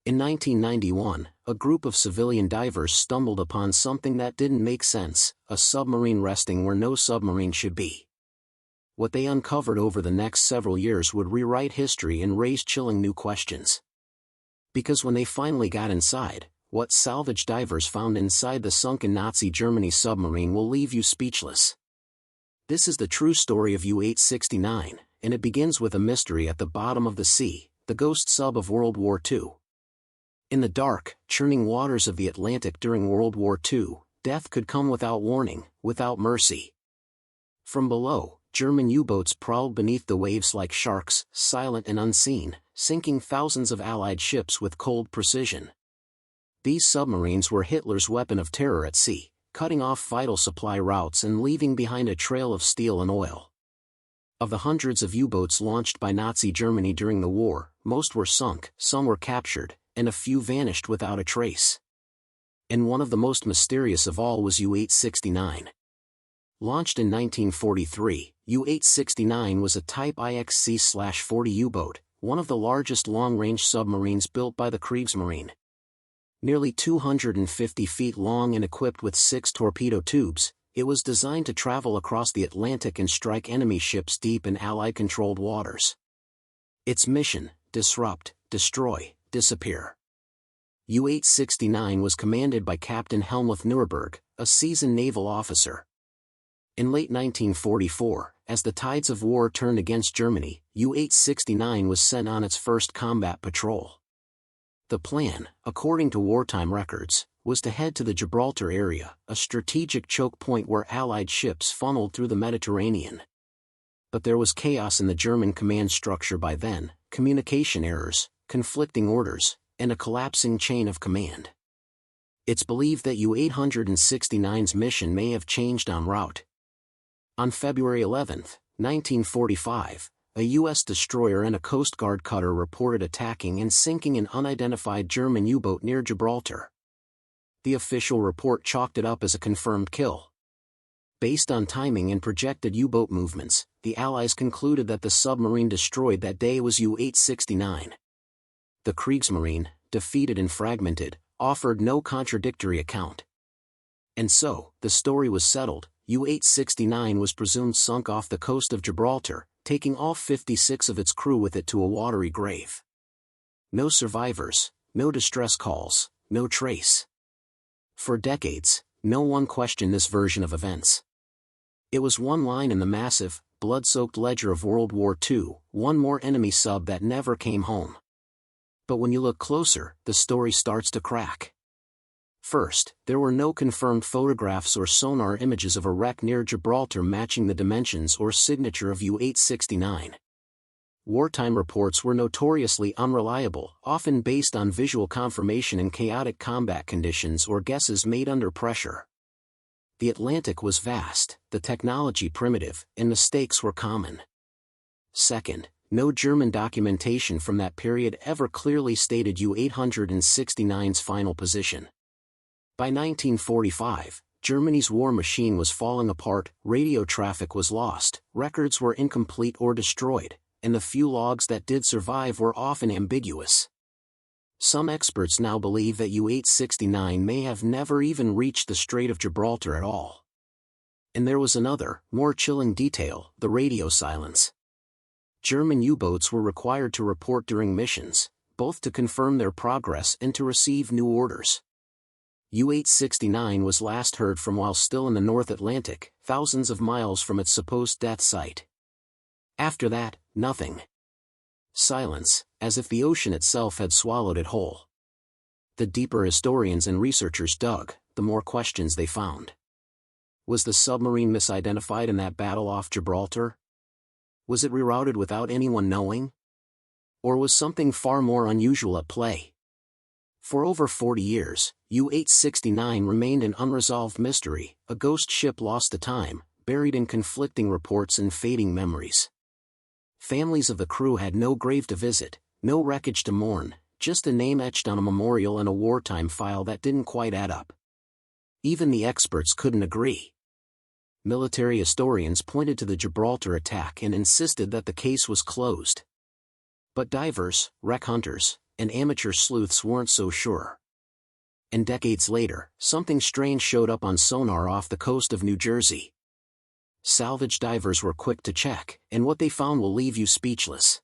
In 1991, a group of civilian divers stumbled upon something that didn't make sense: a submarine resting where no submarine should be. What they uncovered over the next several years would rewrite history and raise chilling new questions. Because when they finally got inside, what salvage divers found inside the sunken Nazi Germany submarine will leave you speechless. This is the true story of U-869, and it begins with a mystery at the bottom of the sea, the ghost sub of World War II. In the dark, churning waters of the Atlantic during World War II, death could come without warning, without mercy. From below, German U-boats prowled beneath the waves like sharks, silent and unseen, sinking thousands of Allied ships with cold precision. These submarines were Hitler's weapon of terror at sea, cutting off vital supply routes and leaving behind a trail of steel and oil. Of the hundreds of U-boats launched by Nazi Germany during the war, most were sunk, some were captured, and a few vanished without a trace. And one of the most mysterious of all was U-869. Launched in 1943, U-869 was a Type IXC-40 U-boat, one of the largest long-range submarines built by the Kriegsmarine. Nearly 250 feet long and equipped with 6 torpedo tubes, it was designed to travel across the Atlantic and strike enemy ships deep in Allied-controlled waters. Its mission: disrupt, destroy, disappear. U-869 was commanded by Captain Helmuth Nuremberg, a seasoned naval officer. In late 1944, as the tides of war turned against Germany, U-869 was sent on its first combat patrol. The plan, according to wartime records, was to head to the Gibraltar area, a strategic choke point where Allied ships funneled through the Mediterranean. But there was chaos in the German command structure by then: communication errors, conflicting orders, and a collapsing chain of command. It's believed that U-869's mission may have changed en route. On February 11, 1945, a U.S. destroyer and a Coast Guard cutter reported attacking and sinking an unidentified German U-boat near Gibraltar. The official report chalked it up as a confirmed kill. Based on timing and projected U-boat movements, the Allies concluded that the submarine destroyed that day was U-869. The Kriegsmarine, defeated and fragmented, offered no contradictory account. And so, the story was settled: U-869 was presumed sunk off the coast of Gibraltar, taking all 56 of its crew with it to a watery grave. No survivors, no distress calls, no trace. For decades, no one questioned this version of events. It was one line in the massive, blood-soaked ledger of World War II, one more enemy sub that never came home. But when you look closer, the story starts to crack. First, there were no confirmed photographs or sonar images of a wreck near Gibraltar matching the dimensions or signature of U-869. Wartime reports were notoriously unreliable, often based on visual confirmation in chaotic combat conditions or guesses made under pressure. The Atlantic was vast, the technology primitive, and mistakes were common. Second, no German documentation from that period ever clearly stated U-869's final position. By 1945, Germany's war machine was falling apart, radio traffic was lost, records were incomplete or destroyed, and the few logs that did survive were often ambiguous. Some experts now believe that U-869 may have never even reached the Strait of Gibraltar at all. And there was another, more chilling detail: the radio silence. German U-boats were required to report during missions, both to confirm their progress and to receive new orders. U-869 was last heard from while still in the North Atlantic, thousands of miles from its supposed death site. After that, nothing. Silence, as if the ocean itself had swallowed it whole. The deeper historians and researchers dug, the more questions they found. Was the submarine misidentified in that battle off Gibraltar? Was it rerouted without anyone knowing? Or was something far more unusual at play? For over 40 years, U-869 remained an unresolved mystery, a ghost ship lost to time, buried in conflicting reports and fading memories. Families of the crew had no grave to visit, no wreckage to mourn, just a name etched on a memorial and a wartime file that didn't quite add up. Even the experts couldn't agree. Military historians pointed to the Gibraltar attack and insisted that the case was closed. But divers, wreck hunters, and amateur sleuths weren't so sure. And decades later, something strange showed up on sonar off the coast of New Jersey. Salvage divers were quick to check, and what they found will leave you speechless.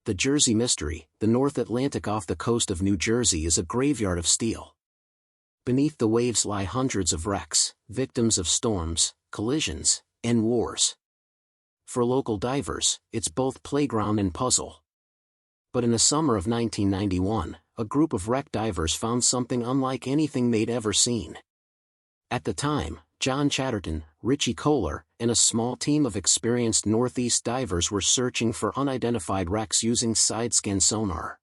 The Jersey Mystery, the North Atlantic off the coast of New Jersey, is a graveyard of steel. Beneath the waves lie hundreds of wrecks, victims of storms, collisions, and wars. For local divers, it's both playground and puzzle. But in the summer of 1991, a group of wreck divers found something unlike anything they'd ever seen. At the time, John Chatterton, Richie Kohler, and a small team of experienced Northeast divers were searching for unidentified wrecks using side-scan sonar.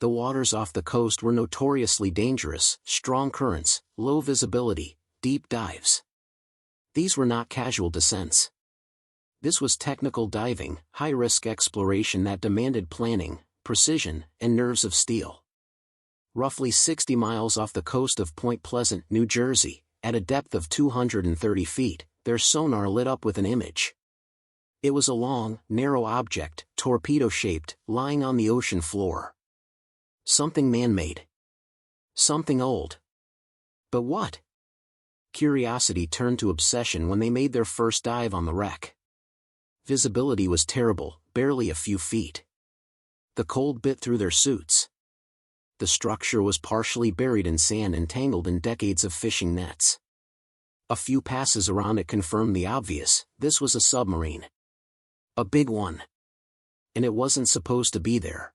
The waters off the coast were notoriously dangerous: strong currents, low visibility, deep dives. These were not casual descents. This was technical diving, high-risk exploration that demanded planning, precision, and nerves of steel. Roughly 60 miles off the coast of Point Pleasant, New Jersey, at a depth of 230 feet, their sonar lit up with an image. It was a long, narrow object, torpedo-shaped, lying on the ocean floor. Something man-made. Something old. But what? Curiosity turned to obsession when they made their first dive on the wreck. Visibility was terrible, barely a few feet. The cold bit through their suits. The structure was partially buried in sand and tangled in decades of fishing nets. A few passes around it confirmed the obvious: this was a submarine. A big one. And it wasn't supposed to be there.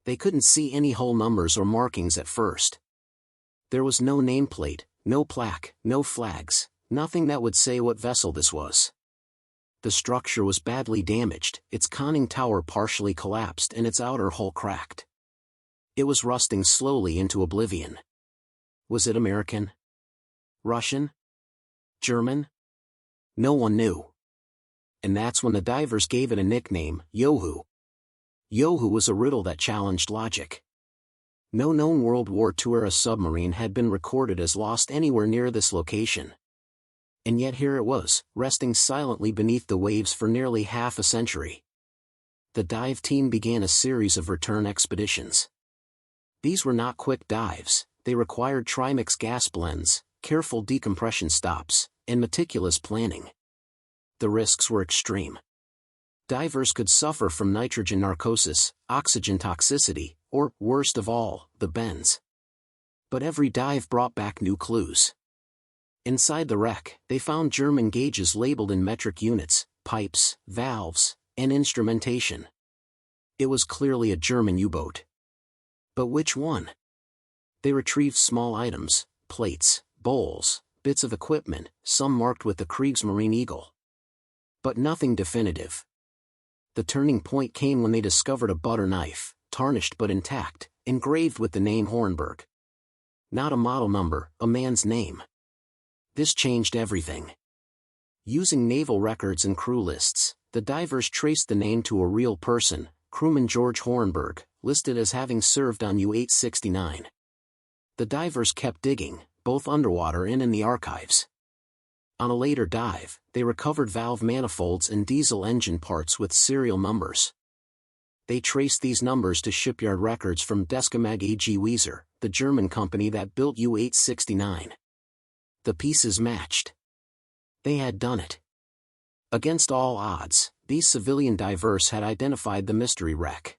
They couldn't see any hull numbers or markings at first. There was no nameplate, no plaque, no flags, nothing that would say what vessel this was. The structure was badly damaged, its conning tower partially collapsed and its outer hull cracked. It was rusting slowly into oblivion. Was it American? Russian? German? No one knew. And that's when the divers gave it a nickname: Yohu. Yohu was a riddle that challenged logic. No known World War II-era submarine had been recorded as lost anywhere near this location. And yet here it was, resting silently beneath the waves for nearly half a century. The dive team began a series of return expeditions. These were not quick dives. They required trimix gas blends, careful decompression stops, and meticulous planning. The risks were extreme. Divers could suffer from nitrogen narcosis, oxygen toxicity, or, worst of all, the bends. But every dive brought back new clues. Inside the wreck, they found German gauges labeled in metric units, pipes, valves, and instrumentation. It was clearly a German U-boat. But which one? They retrieved small items, plates, bowls, bits of equipment, some marked with the Kriegsmarine Eagle. But nothing definitive. The turning point came when they discovered a butter knife, tarnished but intact, engraved with the name Hornberg. Not a model number, a man's name. This changed everything. Using naval records and crew lists, the divers traced the name to a real person, crewman George Hornberg, listed as having served on U-869. The divers kept digging, both underwater and in the archives. On a later dive, they recovered valve manifolds and diesel engine parts with serial numbers. They traced these numbers to shipyard records from Deskamag AG Weser, the German company that built U-869. The pieces matched. They had done it. Against all odds, these civilian divers had identified the mystery wreck.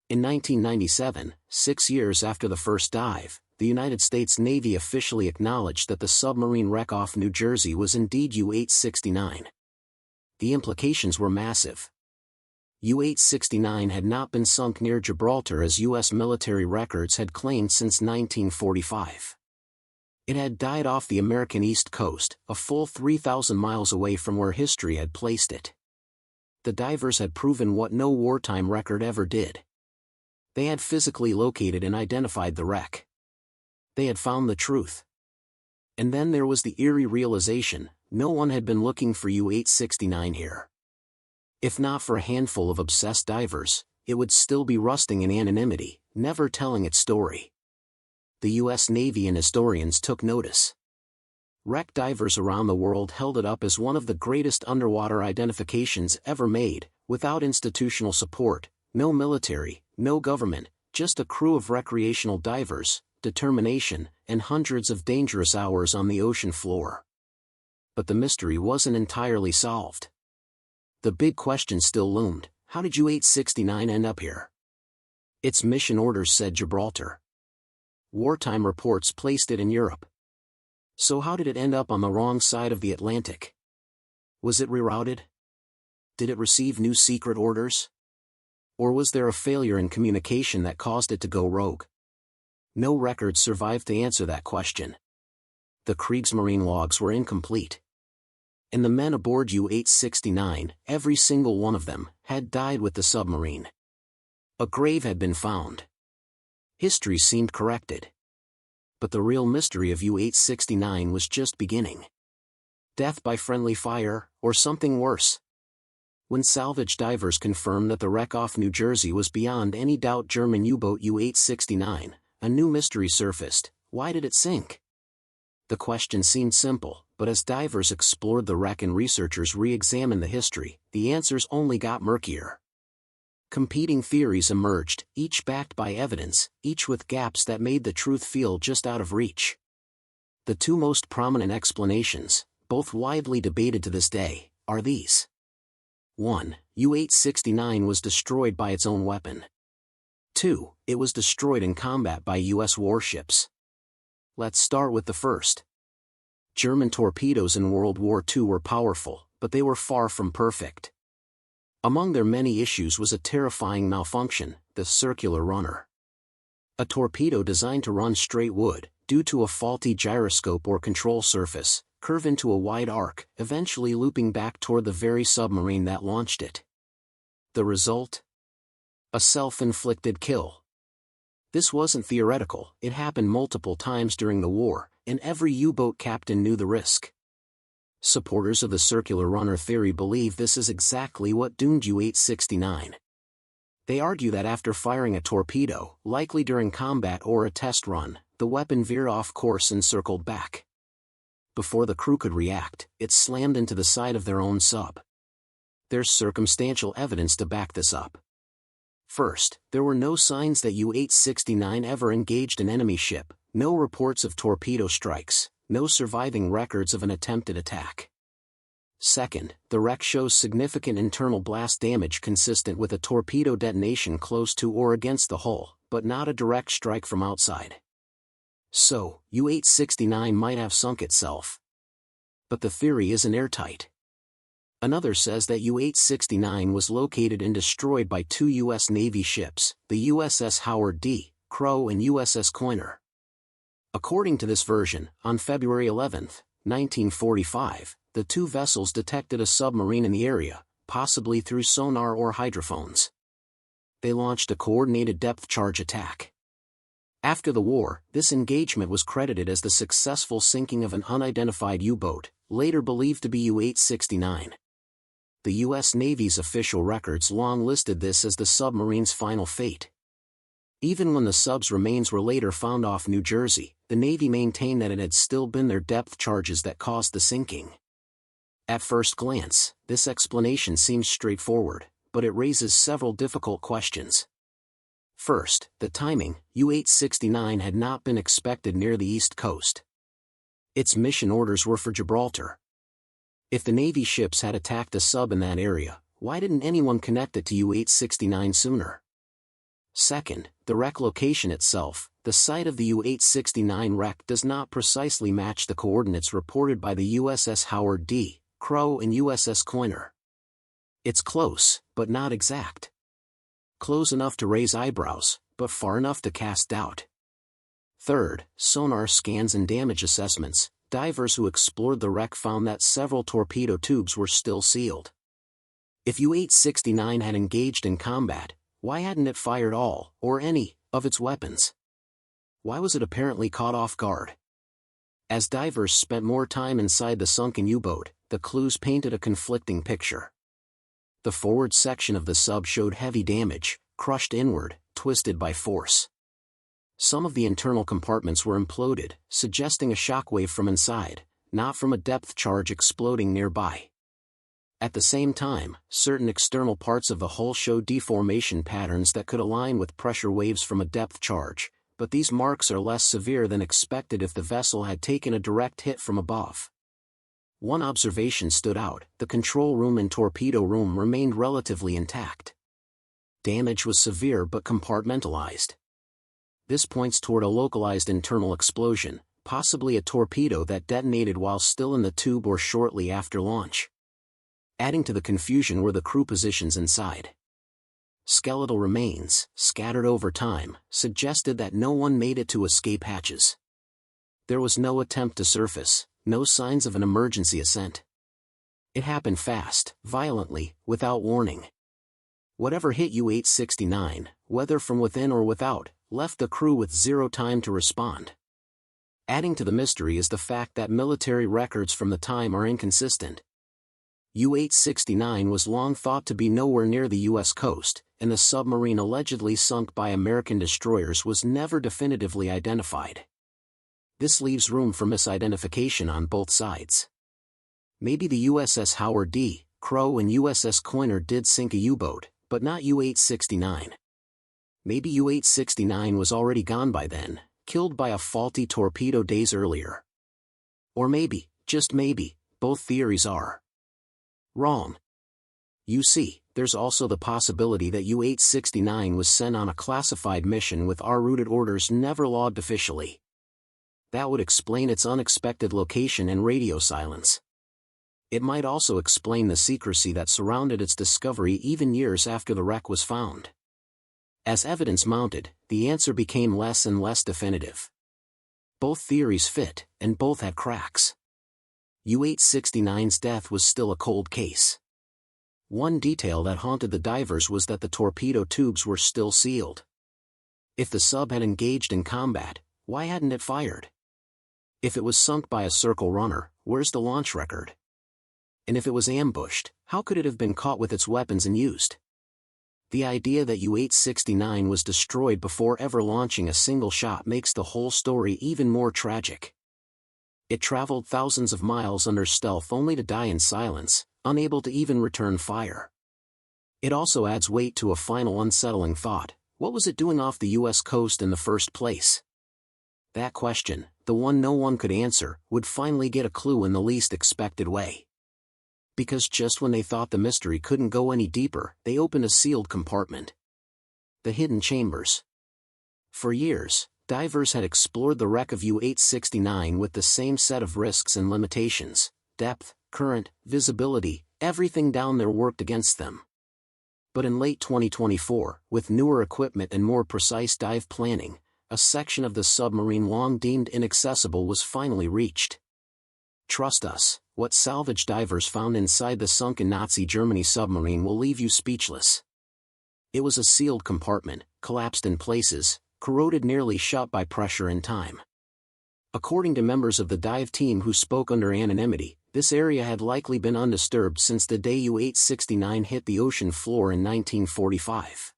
In 1997, 6 years after the first dive, the United States Navy officially acknowledged that the submarine wreck off New Jersey was indeed U-869. The implications were massive. U-869 had not been sunk near Gibraltar as U.S. military records had claimed since 1945. It had died off the American East Coast, a full 3,000 miles away from where history had placed it. The divers had proven what no wartime record ever did. They had physically located and identified the wreck. They had found the truth. And then there was the eerie realization: no one had been looking for U-869 here. If not for a handful of obsessed divers, it would still be rusting in anonymity, never telling its story. The U.S. Navy and historians took notice. Wreck divers around the world held it up as one of the greatest underwater identifications ever made, without institutional support, no military, no government, just a crew of recreational divers, determination, and hundreds of dangerous hours on the ocean floor. But the mystery wasn't entirely solved. The big question still loomed: how did U-869 end up here? Its mission orders said Gibraltar. Wartime reports placed it in Europe. So how did it end up on the wrong side of the Atlantic? Was it rerouted? Did it receive new secret orders? Or was there a failure in communication that caused it to go rogue? No records survived to answer that question. The Kriegsmarine logs were incomplete. And the men aboard U-869, every single one of them, had died with the submarine. A grave had been found. History seemed corrected. But the real mystery of U-869 was just beginning. Death by friendly fire, or something worse? When salvage divers confirmed that the wreck off New Jersey was beyond any doubt German U-boat U-869, a new mystery surfaced: why did it sink? The question seemed simple, but as divers explored the wreck and researchers re-examined the history, the answers only got murkier. Competing theories emerged, each backed by evidence, each with gaps that made the truth feel just out of reach. The two most prominent explanations, both widely debated to this day, are these. 1. U-869 was destroyed by its own weapon. 2. It was destroyed in combat by U.S. warships. Let's start with the first. German torpedoes in World War II were powerful, but they were far from perfect. Among their many issues was a terrifying malfunction: the circular runner. A torpedo designed to run straight would, due to a faulty gyroscope or control surface, curve into a wide arc, eventually looping back toward the very submarine that launched it. The result? A self-inflicted kill. This wasn't theoretical, it happened multiple times during the war, and every U-boat captain knew the risk. Supporters of the circular runner theory believe this is exactly what doomed U-869. They argue that after firing a torpedo, likely during combat or a test run, the weapon veered off course and circled back. Before the crew could react, it slammed into the side of their own sub. There's circumstantial evidence to back this up. First, there were no signs that U-869 ever engaged an enemy ship, no reports of torpedo strikes, no surviving records of an attempted attack. Second, the wreck shows significant internal blast damage consistent with a torpedo detonation close to or against the hull, but not a direct strike from outside. So, U-869 might have sunk itself. But the theory isn't airtight. Another says that U-869 was located and destroyed by two U.S. Navy ships, the USS Howard D. Crow and USS Coiner. According to this version, on February 11, 1945, the two vessels detected a submarine in the area, possibly through sonar or hydrophones. They launched a coordinated depth charge attack. After the war, this engagement was credited as the successful sinking of an unidentified U-boat, later believed to be U-869. The U.S. Navy's official records long listed this as the submarine's final fate. Even when the sub's remains were later found off New Jersey, the Navy maintained that it had still been their depth charges that caused the sinking. At first glance, this explanation seems straightforward, but it raises several difficult questions. First, the timing: U-869 had not been expected near the East Coast. Its mission orders were for Gibraltar. If the Navy ships had attacked a sub in that area, why didn't anyone connect it to U-869 sooner? Second, the wreck location itself, the site of the U-869 wreck, does not precisely match the coordinates reported by the USS Howard D. Crow and USS Coiner. It's close, but not exact. Close enough to raise eyebrows, but far enough to cast doubt. Third, sonar scans and damage assessments. Divers who explored the wreck found that several torpedo tubes were still sealed. If U-869 had engaged in combat, why hadn't it fired all, or any, of its weapons? Why was it apparently caught off guard? As divers spent more time inside the sunken U-boat, the clues painted a conflicting picture. The forward section of the sub showed heavy damage, crushed inward, twisted by force. Some of the internal compartments were imploded, suggesting a shockwave from inside, not from a depth charge exploding nearby. At the same time, certain external parts of the hull showed deformation patterns that could align with pressure waves from a depth charge, but these marks are less severe than expected if the vessel had taken a direct hit from above. One observation stood out: the control room and torpedo room remained relatively intact. Damage was severe but compartmentalized. This points toward a localized internal explosion, possibly a torpedo that detonated while still in the tube or shortly after launch. Adding to the confusion were the crew positions inside. Skeletal remains, scattered over time, suggested that no one made it to escape hatches. There was no attempt to surface, no signs of an emergency ascent. It happened fast, violently, without warning. Whatever hit U-869, whether from within or without, left the crew with zero time to respond. Adding to the mystery is the fact that military records from the time are inconsistent. U-869 was long thought to be nowhere near the U.S. coast, and the submarine allegedly sunk by American destroyers was never definitively identified. This leaves room for misidentification on both sides. Maybe the USS Howard D. Crow and USS Coiner did sink a U-boat, but not U-869. Maybe U-869 was already gone by then, killed by a faulty torpedo days earlier. Or maybe, just maybe, both theories are wrong. You see, there's also the possibility that U-869 was sent on a classified mission with en-route orders never logged officially. That would explain its unexpected location and radio silence. It might also explain the secrecy that surrounded its discovery even years after the wreck was found. As evidence mounted, the answer became less and less definitive. Both theories fit, and both had cracks. U-869's death was still a cold case. One detail that haunted the divers was that the torpedo tubes were still sealed. If the sub had engaged in combat, why hadn't it fired? If it was sunk by a circle runner, where's the launch record? And if it was ambushed, how could it have been caught with its weapons and used? The idea that U-869 was destroyed before ever launching a single shot makes the whole story even more tragic. It traveled thousands of miles under stealth only to die in silence, unable to even return fire. It also adds weight to a final unsettling thought: what was it doing off the U.S. coast in the first place? That question, the one no one could answer, would finally get a clue in the least expected way. Because just when they thought the mystery couldn't go any deeper, they opened a sealed compartment. The hidden chambers. For years, divers had explored the wreck of U-869 with the same set of risks and limitations: depth, current, visibility, everything down there worked against them. But in late 2024, with newer equipment and more precise dive planning, a section of the submarine long deemed inaccessible was finally reached. Trust us, what salvage divers found inside the sunken Nazi Germany submarine will leave you speechless. It was a sealed compartment, collapsed in places, corroded nearly shut by pressure and time. According to members of the dive team who spoke under anonymity, this area had likely been undisturbed since the day U-869 hit the ocean floor in 1945.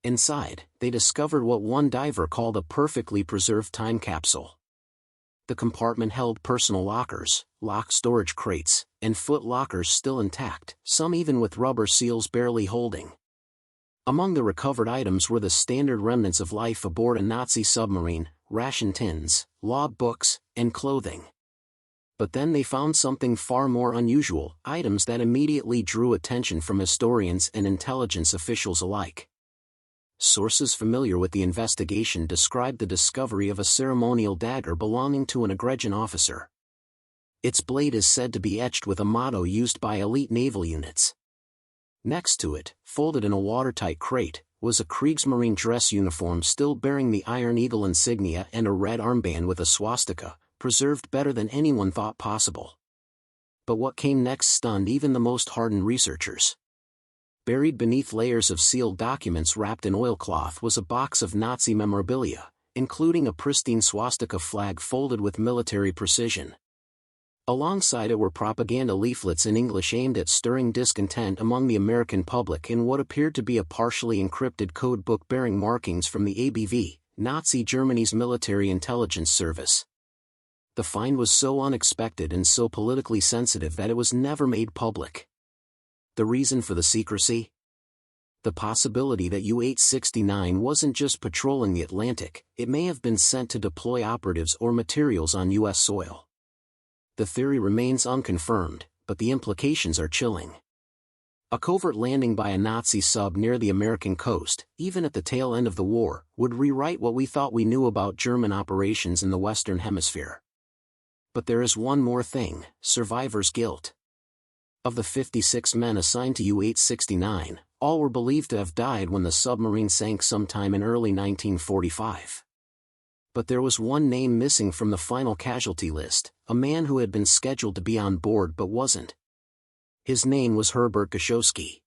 Inside, they discovered what one diver called a perfectly preserved time capsule. The compartment held personal lockers, locked storage crates, and foot lockers still intact, some even with rubber seals barely holding. Among the recovered items were the standard remnants of life aboard a Nazi submarine: ration tins, log books, and clothing. But then they found something far more unusual: items that immediately drew attention from historians and intelligence officials alike. Sources familiar with the investigation described the discovery of a ceremonial dagger belonging to an egregent officer. Its blade is said to be etched with a motto used by elite naval units. Next to it, folded in a watertight crate, was a Kriegsmarine dress uniform still bearing the Iron Eagle insignia and a red armband with a swastika, preserved better than anyone thought possible. But what came next stunned even the most hardened researchers. Buried beneath layers of sealed documents wrapped in oilcloth was a box of Nazi memorabilia, including a pristine swastika flag folded with military precision. Alongside it were propaganda leaflets in English aimed at stirring discontent among the American public in what appeared to be a partially encrypted code book bearing markings from the ABV, Nazi Germany's military intelligence service. The find was so unexpected and so politically sensitive that it was never made public. The reason for the secrecy? The possibility that U-869 wasn't just patrolling the Atlantic, it may have been sent to deploy operatives or materials on U.S. soil. The theory remains unconfirmed, but the implications are chilling. A covert landing by a Nazi sub near the American coast, even at the tail end of the war, would rewrite what we thought we knew about German operations in the Western Hemisphere. But there is one more thing: survivor's guilt. Of the 56 men assigned to U-869, all were believed to have died when the submarine sank sometime in early 1945. But there was one name missing from the final casualty list, a man who had been scheduled to be on board but wasn't. His name was Herbert Gaszowski.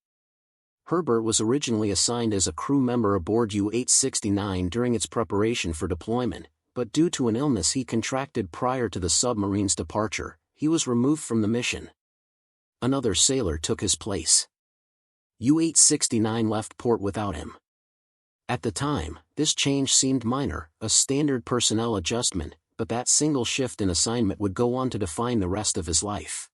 Herbert was originally assigned as a crew member aboard U-869 during its preparation for deployment, but due to an illness he contracted prior to the submarine's departure, he was removed from the mission. Another sailor took his place. U-869 left port without him. At the time, this change seemed minor, a standard personnel adjustment, but that single shift in assignment would go on to define the rest of his life.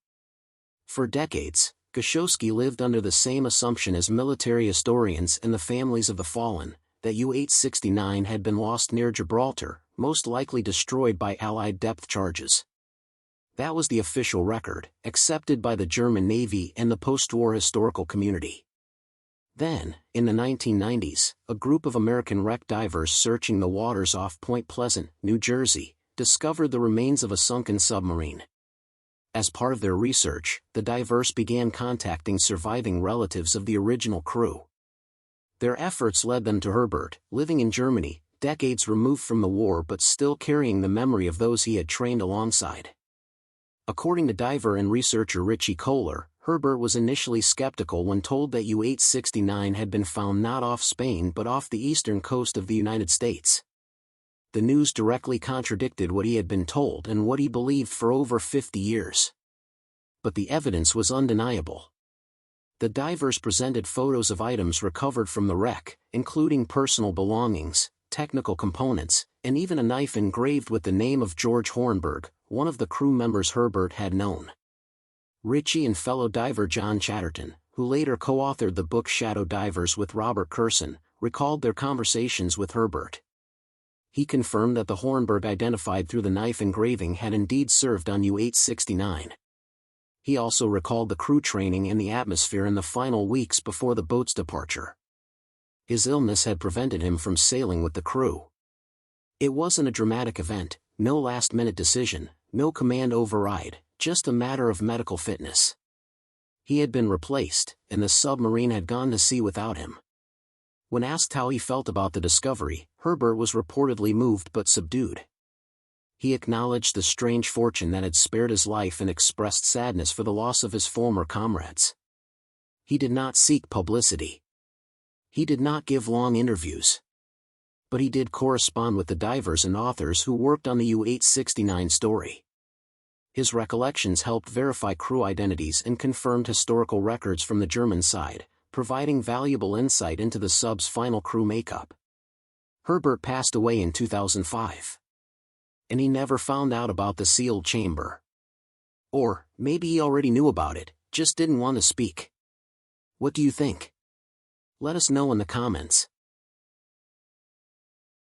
For decades, Gaszowski lived under the same assumption as military historians and the families of the fallen, that U-869 had been lost near Gibraltar, most likely destroyed by Allied depth charges. That was the official record, accepted by the German Navy and the post-war historical community. Then, in the 1990s, a group of American wreck divers searching the waters off Point Pleasant, New Jersey, discovered the remains of a sunken submarine. As part of their research, the divers began contacting surviving relatives of the original crew. Their efforts led them to Herbert, living in Germany, decades removed from the war but still carrying the memory of those he had trained alongside. According to diver and researcher Richie Kohler, Herbert was initially skeptical when told that U-869 had been found not off Spain but off the eastern coast of the United States. The news directly contradicted what he had been told and what he believed for over 50 years. But the evidence was undeniable. The divers presented photos of items recovered from the wreck, including personal belongings, technical components, and even a knife engraved with the name of George Hornberg, one of the crew members Herbert had known. Richie and fellow diver John Chatterton, who later co-authored the book Shadow Divers with Robert Kurson, recalled their conversations with Herbert. He confirmed that the Hornberg identified through the knife engraving had indeed served on U-869. He also recalled the crew training and the atmosphere in the final weeks before the boat's departure. His illness had prevented him from sailing with the crew. It wasn't a dramatic event, no last-minute decision, no command override, just a matter of medical fitness. He had been replaced, and the submarine had gone to sea without him. When asked how he felt about the discovery, Herbert was reportedly moved but subdued. He acknowledged the strange fortune that had spared his life and expressed sadness for the loss of his former comrades. He did not seek publicity. He did not give long interviews. But he did correspond with the divers and authors who worked on the U-869 story. His recollections helped verify crew identities and confirmed historical records from the German side, providing valuable insight into the sub's final crew makeup. Herbert passed away in 2005. And he never found out about the sealed chamber. Or, maybe he already knew about it, just didn't want to speak. What do you think? Let us know in the comments.